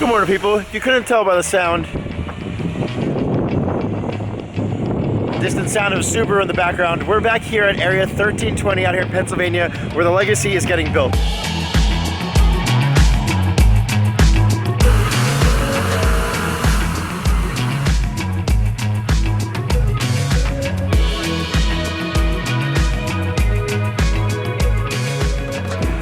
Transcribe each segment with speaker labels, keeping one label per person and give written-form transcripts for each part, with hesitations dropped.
Speaker 1: Good morning, people. If you couldn't tell by the sound, distant sound of a Subaru in the background, we're back here at Area 1320 out here in Pennsylvania, where the Legacy is getting built.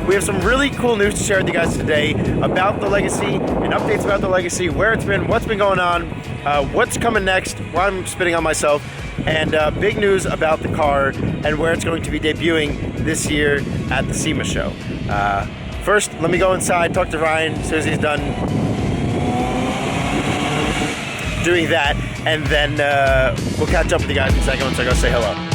Speaker 1: We have some really cool news to share with you guys today about the Legacy and updates about the Legacy, where it's been, what's been going on, what's coming next, why I'm spitting on myself, and big news about the car and where it's going to be debuting this year at the SEMA show. First, let me go inside, talk to Ryan as soon as he's done doing that, and then we'll catch up with you guys in a second once I go say hello.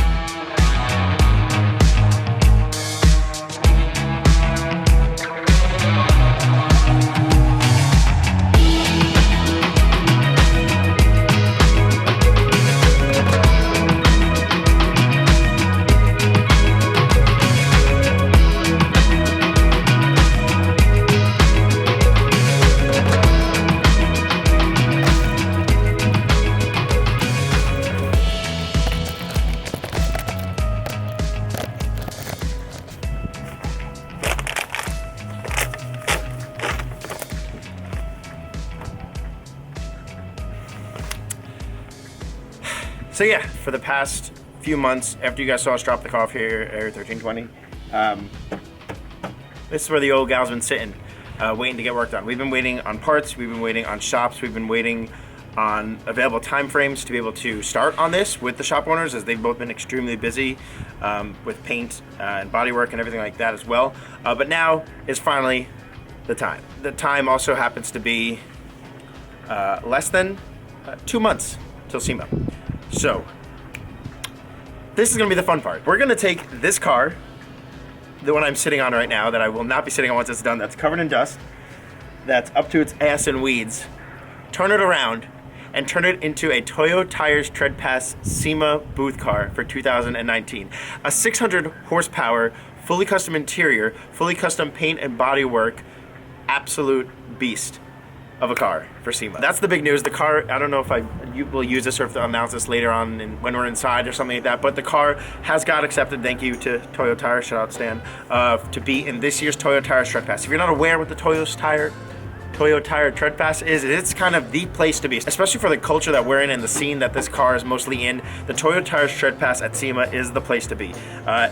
Speaker 1: So yeah, for the past few months, after you guys saw us drop the car off here at Area 1320, this is where the old gal's been sitting, waiting to get worked on. We've been waiting on parts, we've been waiting on shops, we've been waiting on available time frames to be able to start on this with the shop owners, as they've both been extremely busy with paint and bodywork and everything like that as well. But now is finally the time. The time also happens to be less than 2 months till SEMA. So, this is going to be the fun part. We're going to take this car, the one I'm sitting on right now, that I will not be sitting on once it's done, that's covered in dust, that's up to its ass in weeds, turn it around, and turn it into a Toyo Tires Tread Pass SEMA booth car for 2019. A 600 horsepower, fully custom interior, fully custom paint and bodywork, absolute beast of a car for SEMA. That's the big news. The car, I don't know if you will use this or if they'll announce this later on when we're inside or something like that, but the car has got accepted, thank you to Toyo Tires, shout out Stan, to be in this year's Toyo Tires Tread Pass. If you're not aware what the Toyo Tire Tread Pass is, it's kind of the place to be, especially for the culture that we're in and the scene that this car is mostly in. The Toyo Tires Tread Pass at SEMA is the place to be.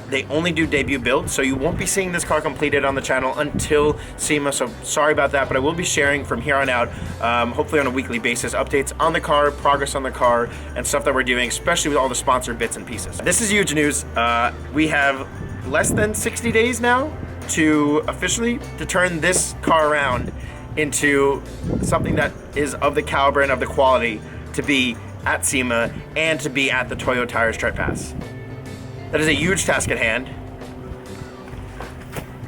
Speaker 1: They only do debut builds, so you won't be seeing this car completed on the channel until SEMA, so sorry about that, but I will be sharing from here on out, hopefully on a weekly basis, updates on the car, progress on the car, and stuff that we're doing, especially with all the sponsored bits and pieces. This is huge news. We have less than 60 days now to officially turn this car around into something that is of the caliber and of the quality to be at SEMA and to be at the Toyo Tires Tread Pass. That is a huge task at hand.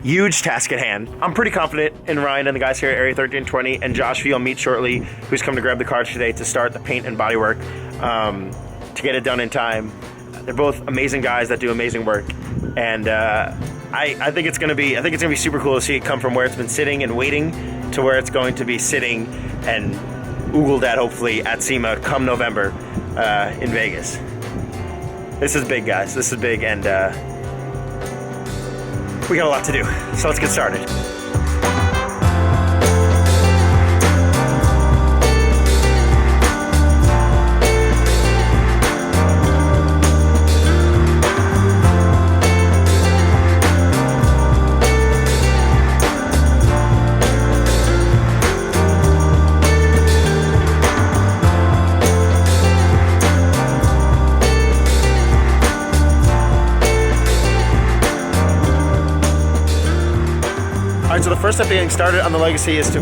Speaker 1: Huge task at hand. I'm pretty confident in Ryan and the guys here at Area 1320 and Josh, who you'll meet shortly, who's come to grab the car today to start the paint and bodywork to get it done in time. They're both amazing guys that do amazing work, and I think it's gonna be super cool to see it come from where it's been sitting and waiting to where it's going to be sitting and oogled at, hopefully, at SEMA come November in Vegas. This is big, guys. This is big, and we got a lot to do. So let's get started. Alright, so the first step to getting started on the Legacy is to,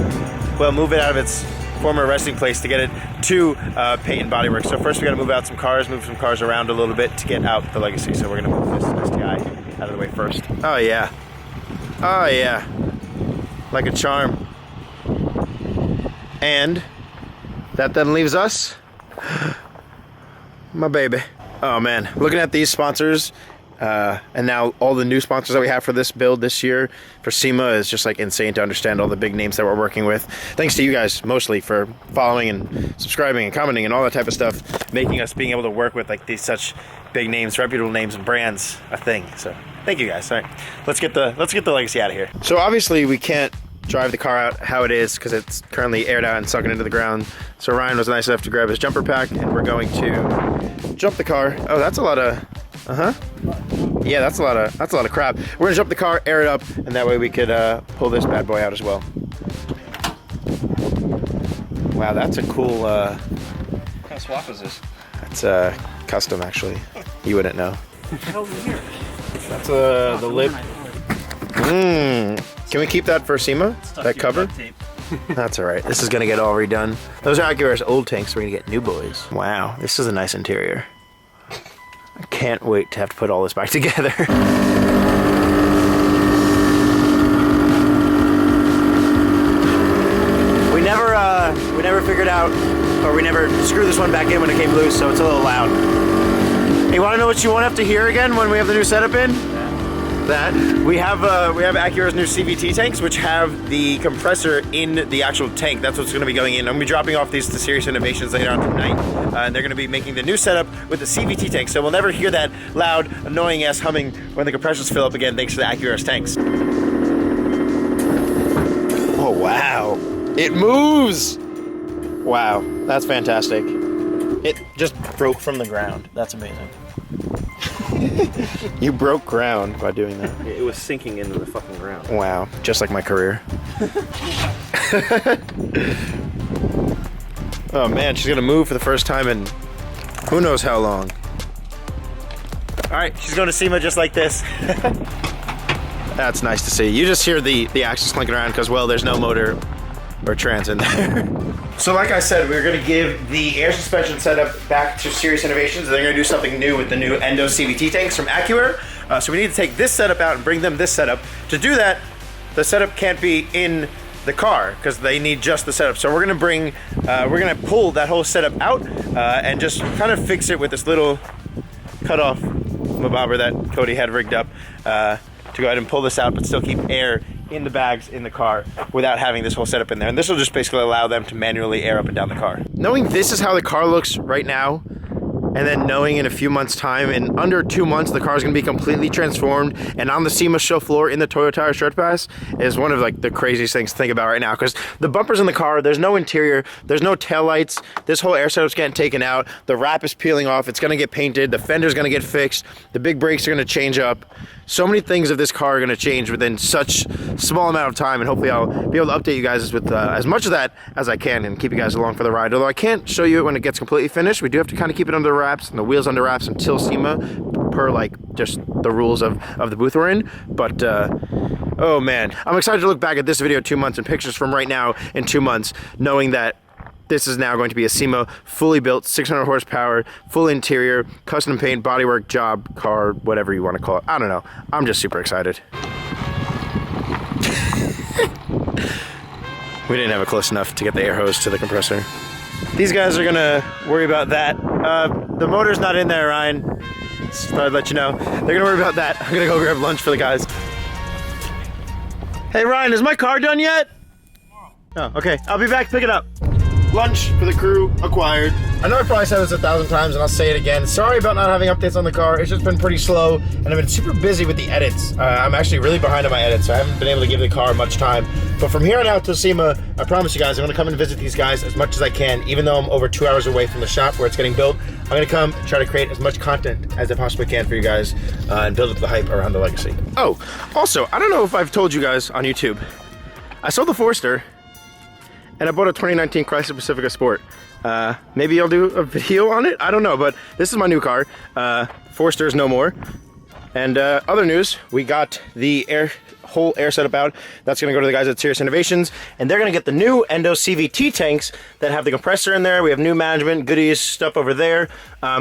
Speaker 1: well, move it out of its former resting place to get it to paint and bodywork. So first we gotta move out some cars, move some cars around a little bit to get out the Legacy. So we're gonna move this guy out of the way first. Oh yeah. Oh yeah. Like a charm. And that then leaves us, my baby. Oh man, looking at these sponsors And now all the new sponsors that we have for this build this year for SEMA is just like insane to understand all the big names that we're working with. Thanks to you guys mostly for following and subscribing and commenting and all that type of stuff, making us being able to work with like these such big names, reputable names and brands a thing. So thank you guys. All right, let's get the Legacy out of here. So obviously we can't drive the car out how it is because it's currently aired out and sunken into the ground. So Ryan was nice enough to grab his jumper pack and we're going to jump the car. Oh, that's a lot of yeah, that's a lot of crap. We're gonna jump the car, air it up, and that way we could pull this bad boy out as well. Wow, that's a cool
Speaker 2: What kind of swap is this?
Speaker 1: That's custom actually. You wouldn't know.
Speaker 2: Here.
Speaker 1: That's the lip. Can we keep that for SEMA? That cover? That's all right. This is gonna get all redone. Those are Acura's old tanks. We're gonna get new boys. Wow, this is a nice interior. I can't wait to have to put all this back together. We never figured out, or we never screwed this one back in when it came loose, so it's a little loud. Hey, want to know what you won't have to hear again when we have the new setup in? That we have Acura's new CVT tanks, which have the compressor in the actual tank. That's what's going to be going in. I'm going to be dropping off these to Serious Innovations later on tonight, and they're going to be making the new setup with the CVT tank. So we'll never hear that loud, annoying ass humming when the compressors fill up again, thanks to the Acura's tanks. Oh wow, it moves! Wow, that's fantastic. It just broke from the ground. That's amazing. You broke ground by doing that.
Speaker 2: It was sinking into the fucking ground.
Speaker 1: Wow, just like my career. Oh man, she's gonna move for the first time in who knows how long. All right, she's going to SEMA just like this. That's nice to see. You just hear the axles clinking around because, well, there's no motor or trans in there. So like I said, we're going to give the air suspension setup back to Serious Innovations. They're going to do something new with the new Endo CVT tanks from Acura. So we need to take this setup out and bring them this setup. To do that, the setup can't be in the car because they need just the setup. So we're going to pull that whole setup out and just kind of fix it with this little cut-off bobber that Cody had rigged up to go ahead and pull this out, but still keep air in the bags in the car without having this whole setup in there. And this will just basically allow them to manually air up and down the car. Knowing this is how the car looks right now, and then knowing in a few months time, in under 2 months, the car is going to be completely transformed and on the SEMA show floor in the Toyo Tire Stretch Pass is one of like the craziest things to think about right now, because the bumpers in the car, there's no interior, there's no taillights, this whole air setup's getting taken out, the wrap is peeling off, it's going to get painted, the fender's going to get fixed, the big brakes are going to change up. So many things of this car are going to change within such small amount of time, and hopefully I'll be able to update you guys with as much of that as I can and keep you guys along for the ride. Although I can't show you it when it gets completely finished. We do have to kind of keep it under wraps and the wheels under wraps until SEMA, per like just the rules of the booth we're in. But oh man, I'm excited to look back at this video 2 months and pictures from right now in 2 months, knowing that this is now going to be a SEMA fully built, 600 horsepower, full interior, custom paint, bodywork, job, car, whatever you want to call it. I don't know. I'm just super excited. We didn't have it close enough to get the air hose to the compressor. These guys are going to worry about that. The motor's not in there, Ryan. Just thought I'd let you know. They're going to worry about that. I'm going to go grab lunch for the guys. Hey, Ryan, is my car done yet? Oh, okay. I'll be back to pick it up. Lunch for the crew acquired. I know I probably said this 1,000 times and I'll say it again. Sorry about not having updates on the car. It's just been pretty slow and I've been super busy with the edits. I'm actually really behind on my edits, so I haven't been able to give the car much time. But from here on out to SEMA, I promise you guys, I'm gonna come and visit these guys as much as I can, even though I'm over 2 hours away from the shop where it's getting built. I'm gonna come and try to create as much content as I possibly can for you guys and build up the hype around the Legacy. Oh, also, I don't know if I've told you guys on YouTube, I sold the Forester and I bought a 2019 Chrysler Pacifica Sport. Maybe I'll do a video on it, I don't know, but this is my new car. Forster's no more. And other news, we got the whole air setup out. That's gonna go to the guys at Serious Innovations, and they're gonna get the new Endo CVT tanks that have the compressor in there. We have new management, goodies, stuff over there.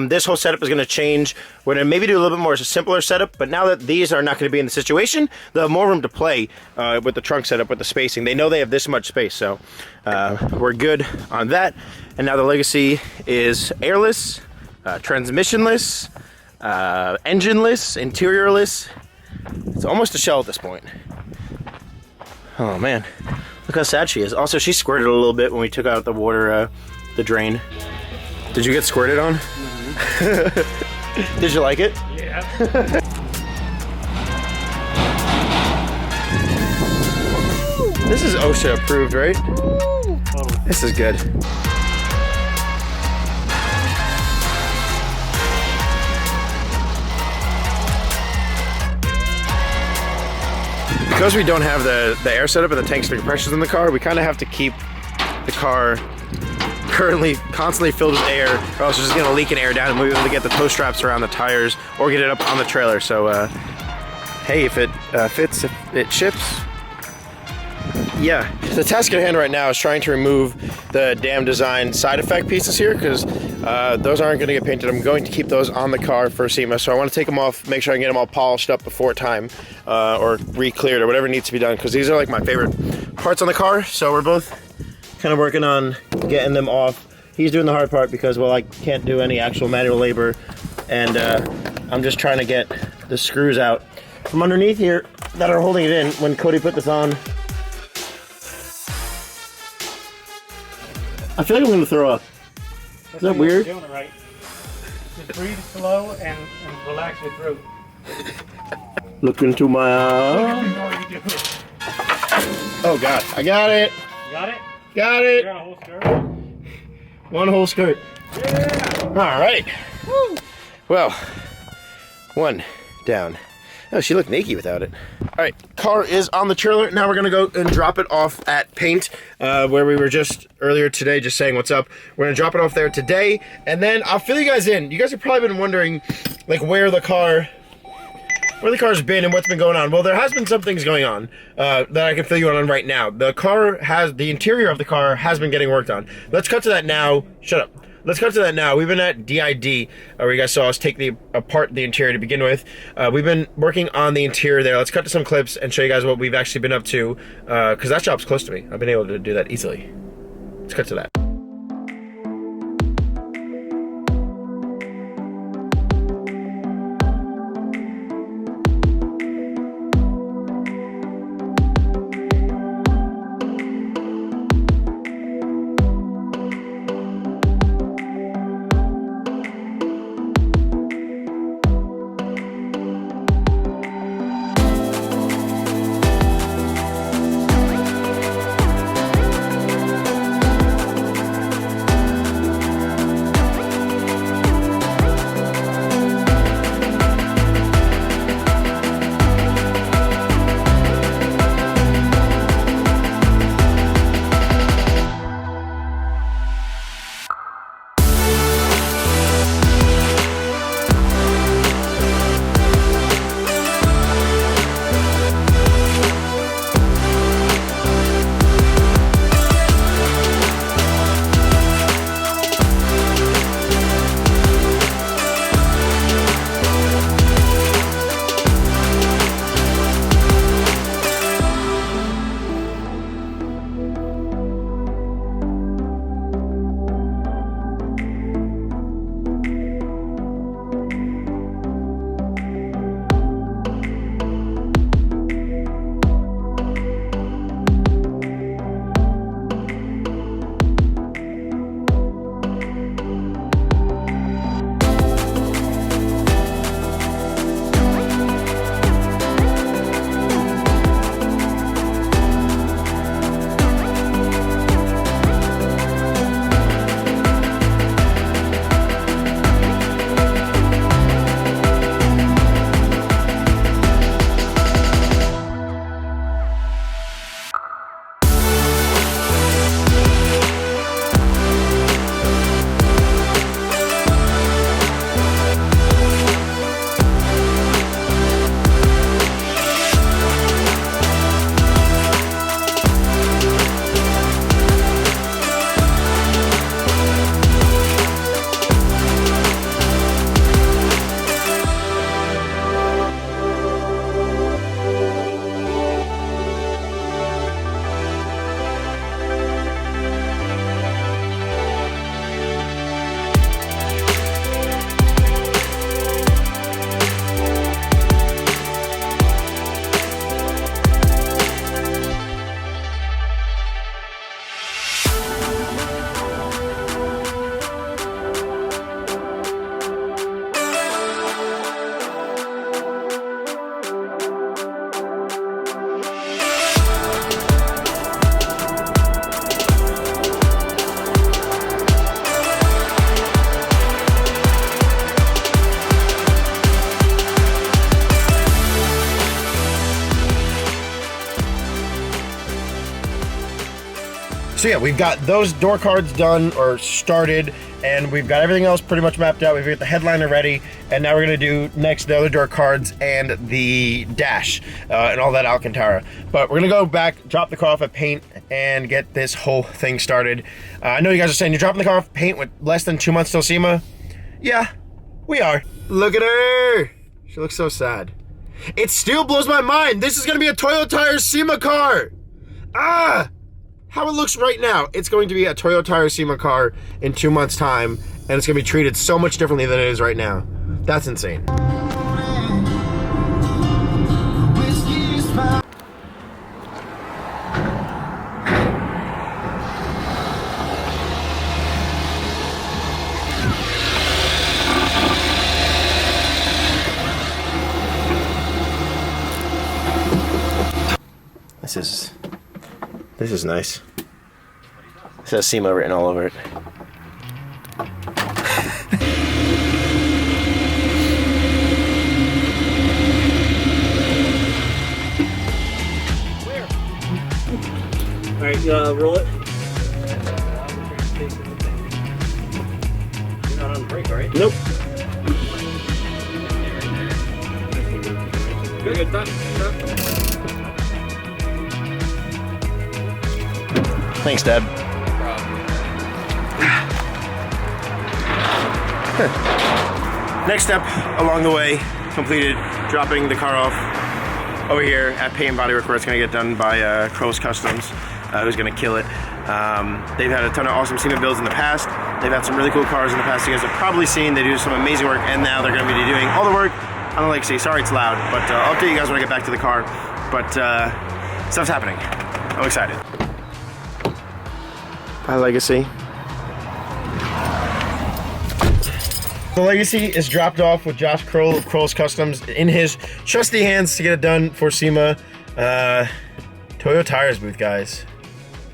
Speaker 1: This whole setup is gonna change. We're gonna maybe do a little bit more simpler setup, but now that these are not gonna be in the situation, they'll have more room to play with the trunk setup, with the spacing. They know they have this much space, so we're good on that. And now the Legacy is airless, transmissionless, engineless, interiorless. It's almost a shell at this point. Oh man, look how sad she is. Also, she squirted a little bit when we took out the water, the drain. Did you get squirted on? Mm-hmm. Did you like it?
Speaker 3: Yeah.
Speaker 1: This is OSHA approved, right? This is good. Because we don't have the air setup and the tanks and the compressors in the car, we kind of have to keep the car constantly filled with air, or else it's just going to leak in air down, and we'll be able to get the tow straps around the tires or get it up on the trailer. So, hey, if it fits, if it ships, yeah. The task at hand right now is trying to remove the Dam Design side effect pieces here, because those aren't going to get painted. I'm going to keep those on the car for SEMA, so I want to take them off, make sure I can get them all polished up before time, or re-cleared, or whatever needs to be done, because these are like my favorite parts on the car. So we're both kind of working on getting them off. He's doing the hard part because, well, I can't do any actual manual labor, and I'm just trying to get the screws out from underneath here that are holding it in. When Cody put this on, I feel like I'm going to throw up. Is that weird?
Speaker 3: You're doing it right. Just breathe slow and relax your throat.
Speaker 1: Look into my eye.
Speaker 3: You know what you do.
Speaker 1: Oh God, I got it.
Speaker 3: You got it?
Speaker 1: Got
Speaker 3: You
Speaker 1: it.
Speaker 3: got a whole skirt?
Speaker 1: One whole skirt.
Speaker 3: Yeah!
Speaker 1: All right. Woo. Well, one down. Oh, she looked naked without it. All right, car is on the trailer. Now we're gonna go and drop it off at Paint, where we were just earlier today, just saying what's up. We're gonna drop it off there today, and then I'll fill you guys in. You guys have probably been wondering, like, where the car's been and what's been going on. Well, there has been some things going on that I can fill you in on right now. The interior of the car has been getting worked on. Let's cut to that now. Shut up. Let's cut to that now. We've been at DID, where you guys saw us take apart the interior to begin with. We've been working on the interior there. Let's cut to some clips and show you guys what we've actually been up to, because that job's close to me. I've been able to do that easily. Let's cut to that. So yeah, we've got those door cards done or started, and we've got everything else pretty much mapped out. We've got the headliner ready, and now we're gonna do next the other door cards and the dash and all that Alcantara. But we're gonna go back, drop the car off at paint, and get this whole thing started. I know you guys are saying you're dropping the car off paint with less than 2 months till SEMA. Yeah, we are. Look at her. She looks so sad. It still blows my mind. This is gonna be a Toyo Tires SEMA car. Ah! How it looks right now, it's going to be a Toyo Tires SEMA car in 2 months' time, and it's gonna be treated so much differently than it is right now. That's insane. This is nice. It says SEMA written all over it.
Speaker 2: Alright, roll it. You're not on brake, right?
Speaker 1: Nope.
Speaker 2: Good, done.
Speaker 1: Thanks, Dad. Next step along the way, completed dropping the car off over here at Paint and Body Work, where it's going to get done by CrollsCustoms, who's going to kill it. They've had a ton of awesome SEMA builds in the past. They've had some really cool cars in the past. You guys have probably seen they do some amazing work, and now they're going to be doing all the work on the Legacy. Sorry it's loud, but I'll update you guys when I get back to the car. But stuff's happening. I'm excited. Bye, Legacy. The Legacy is dropped off with Josh Kroll of CrollsCustoms in his trusty hands to get it done for SEMA. Toyo Tires booth, guys.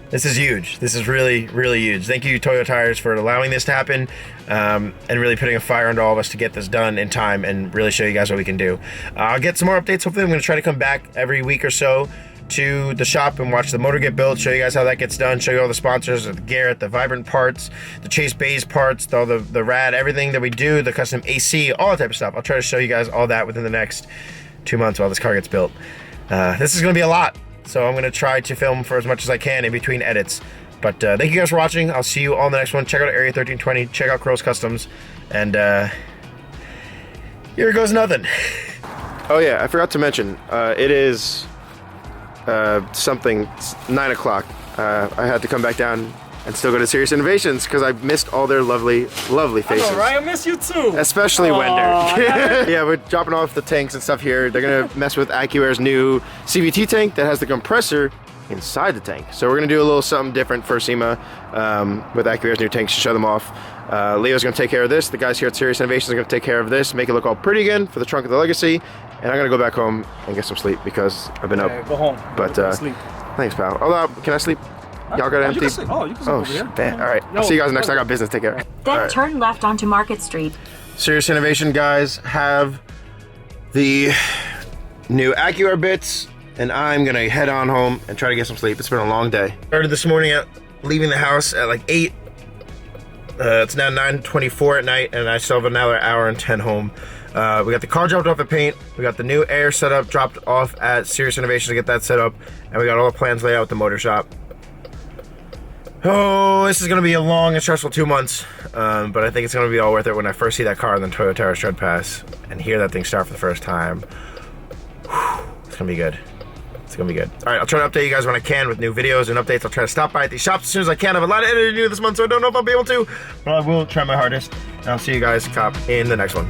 Speaker 1: This is huge. This is really, really huge. Thank you, Toyo Tires, for allowing this to happen and really putting a fire under all of us to get this done in time and really show you guys what we can do. I'll get some more updates. Hopefully, I'm going to try to come back every week or so to the shop and watch the motor get built, show you guys how that gets done, show you all the sponsors, the Garrett, the Vibrant parts, the Chase Bays parts, all the rad, everything that we do, the custom AC, all that type of stuff. I'll try to show you guys all that within the next 2 months while this car gets built. This is going to be a lot, so I'm going to try to film for as much as I can in between edits. But thank you guys for watching. I'll see you all in the next one. Check out Area 1320, check out Crows and here goes nothing. Oh yeah, I forgot to mention, it is something, 9 o'clock. I had to come back down and still go to Serious Innovations because I missed all their lovely, lovely faces.
Speaker 2: I know, right? I miss you too.
Speaker 1: Especially Wender. Yeah, we're dropping off the tanks and stuff here. They're gonna mess with AccuAir's new CVT tank that has the compressor inside the tank. So we're gonna do a little something different for SEMA with AccuAir's new tanks to show them off. Leo's gonna take care of this. The guys here at Serious Innovations are gonna take care of this, make it look all pretty again for the trunk of the Legacy. And I'm gonna go back home and get some sleep because I've been up.
Speaker 2: Go home.
Speaker 1: But
Speaker 2: sleep.
Speaker 1: thanks, pal. Oh, can I sleep? Y'all got empty?
Speaker 2: You sleep over here.
Speaker 1: All right. I'll see you guys next time. I got business. Take care.
Speaker 4: Then turn left onto Market Street.
Speaker 1: Serious Innovation guys have the new AccuAir bits, and I'm gonna head on home and try to get some sleep. It's been a long day. Started this morning at leaving the house at like 8. It's now 9:24 at night, and I still have another hour and 10 home. We got the car dropped off at Paint. We got the new air setup dropped off at Serious Innovation to get that set up, and we got all the plans laid out with the motor shop. Oh, this is gonna be a long and stressful 2 months, but I think it's gonna be all worth it when I first see that car on the Toyo Tires tread pass and hear that thing start for the first time. Whew, it's gonna be good. It's gonna be good. All right, I'll try to update you guys when I can with new videos and updates. I'll try to stop by at these shops as soon as I can. I have a lot of editing to do this month, so I don't know if I'll be able to, but I will try my hardest. And I'll see you guys, cop, in the next one.